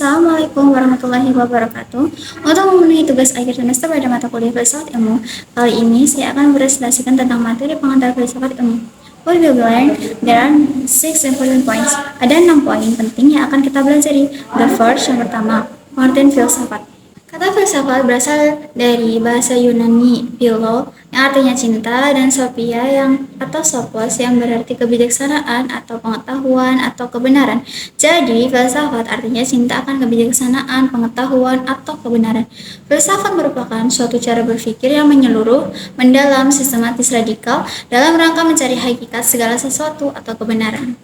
Assalamualaikum warahmatullahi wabarakatuh. Untuk memenuhi tugas akhir semester pada mata kuliah filsafat ilmu, kali ini saya akan presentasikan tentang materi pengantar filsafat ilmu. What we will learn, there are 6 important points. Ada 6 poin penting yang akan kita pelajari. The first, yang pertama, pengertian filsafat. Kata filsafat berasal dari bahasa Yunani philo yang artinya cinta dan sophia atau sophos yang berarti kebijaksanaan atau pengetahuan atau kebenaran. Jadi filsafat artinya cinta akan kebijaksanaan, pengetahuan atau kebenaran. Filsafat merupakan suatu cara berpikir yang menyeluruh, mendalam, sistematis, radikal dalam rangka mencari hakikat segala sesuatu atau kebenaran.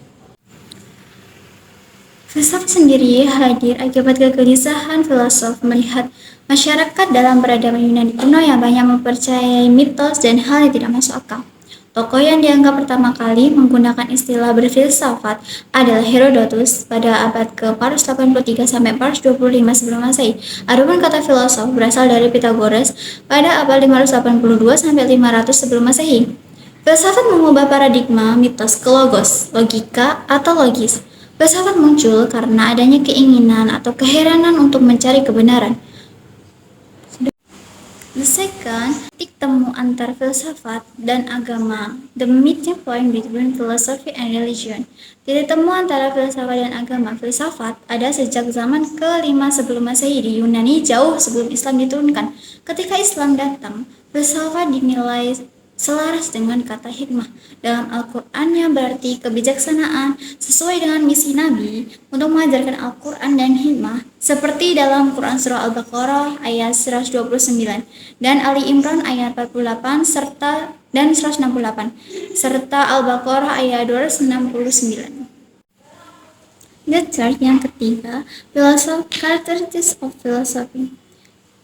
Filsafat sendiri hadir akibat kegelisahan filosof melihat masyarakat dalam peradaban Yunani kuno yang banyak mempercayai mitos dan hal yang tidak masuk akal. Tokoh yang dianggap pertama kali menggunakan istilah berfilsafat adalah Herodotus pada abad ke-483 sampai 425 sebelum Masehi. Adapun kata filosof berasal dari Pythagoras pada abad 582 sampai 500 sebelum Masehi. Filsafat mengubah paradigma mitos ke logos, logika atau logis. Filsafat muncul karena adanya keinginan atau keheranan untuk mencari kebenaran. The second, titik temu antar filsafat dan agama. The meeting point between philosophy and religion. Titik temu antara filsafat dan agama. Filsafat ada sejak zaman ke-5 sebelum Masehi di Yunani, jauh sebelum Islam diturunkan. Ketika Islam datang, filsafat dinilai selaras dengan kata hikmah dalam Al-Quran yang berarti kebijaksanaan sesuai dengan misi Nabi untuk mengajarkan Al-Quran dan hikmah seperti dalam Quran Surah Al-Baqarah ayat 129 dan Ali Imran ayat 48 dan 168 serta Al-Baqarah ayat 269. The third, yang ketiga, characteristics of philosophy.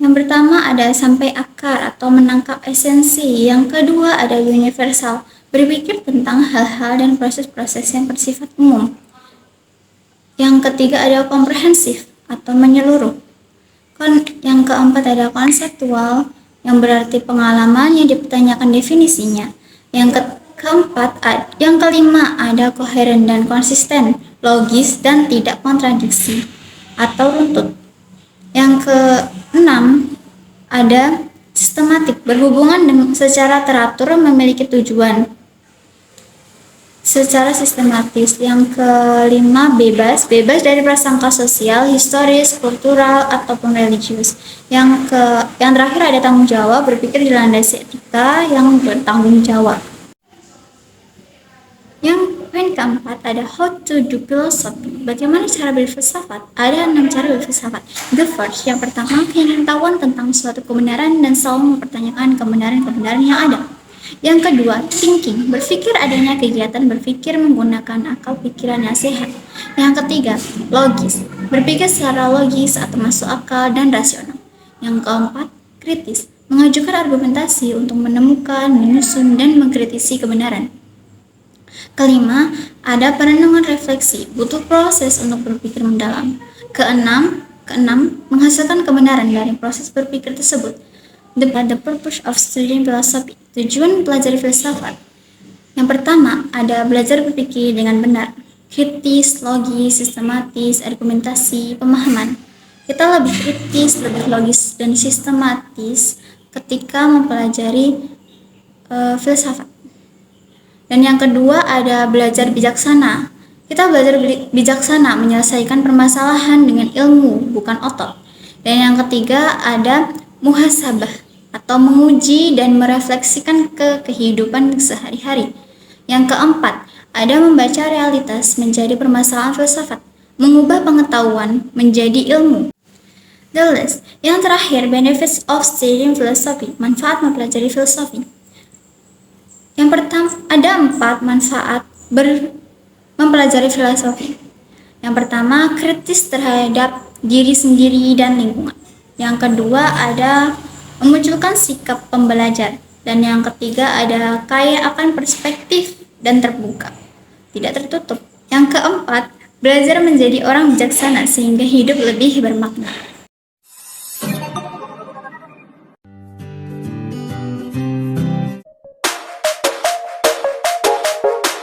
Yang pertama ada sampai akar atau menangkap esensi. Yang kedua ada universal, berpikir tentang hal-hal dan proses-proses yang bersifat umum. Yang ketiga ada komprehensif atau menyeluruh. Yang keempat ada konseptual, yang berarti pengalaman yang dipertanyakan definisinya. Yang kelima ada koheren dan konsisten, logis dan tidak kontradiksi atau runtut. Yang keenam ada sistematik, berhubungan dengan secara teratur, memiliki tujuan secara sistematis. Yang kelima bebas dari prasangka sosial, historis, kultural ataupun religius. Yang terakhir ada tanggung jawab, berpikir dilandasi etika yang bertanggung jawab. Yang poin keempat ada how to do philosophy. Bagaimana cara berfilsafat? Ada 6 cara berfilsafat. The first, yang pertama, pengetahuan tentang suatu kebenaran dan selalu mempertanyakan kebenaran yang ada. Yang kedua, thinking, berpikir adanya kegiatan berpikir menggunakan akal pikiran yang sehat. Yang ketiga, logis, berpikir secara logis atau masuk akal dan rasional. Yang keempat, kritis, mengajukan argumentasi untuk menemukan, menyusun, dan mengkritisi kebenaran. Kelima, ada perenungan refleksi, butuh proses untuk berpikir mendalam. Keenam, menghasilkan kebenaran dari proses berpikir tersebut. The purpose of studying philosophy, tujuan belajar filsafat. Yang pertama, ada belajar berpikir dengan benar, kritis, logis, sistematis, argumentasi, pemahaman. Kita lebih kritis, lebih logis, dan sistematis ketika mempelajari filsafat. Dan yang kedua ada belajar bijaksana. Kita belajar bijaksana menyelesaikan permasalahan dengan ilmu, bukan otot. Dan yang ketiga ada muhasabah atau menguji dan merefleksikan ke kehidupan sehari-hari. Yang keempat ada membaca realitas menjadi permasalahan filsafat, mengubah pengetahuan menjadi ilmu. The last, yang terakhir, benefits of studying philosophy, manfaat mempelajari filosofi. Yang pertama, ada 4 manfaat mempelajari filosofi. Yang pertama, kritis terhadap diri sendiri dan lingkungan. Yang kedua, ada memunculkan sikap pembelajar. Dan yang ketiga, ada kaya akan perspektif dan terbuka, tidak tertutup. Yang keempat, belajar menjadi orang bijaksana sehingga hidup lebih bermakna.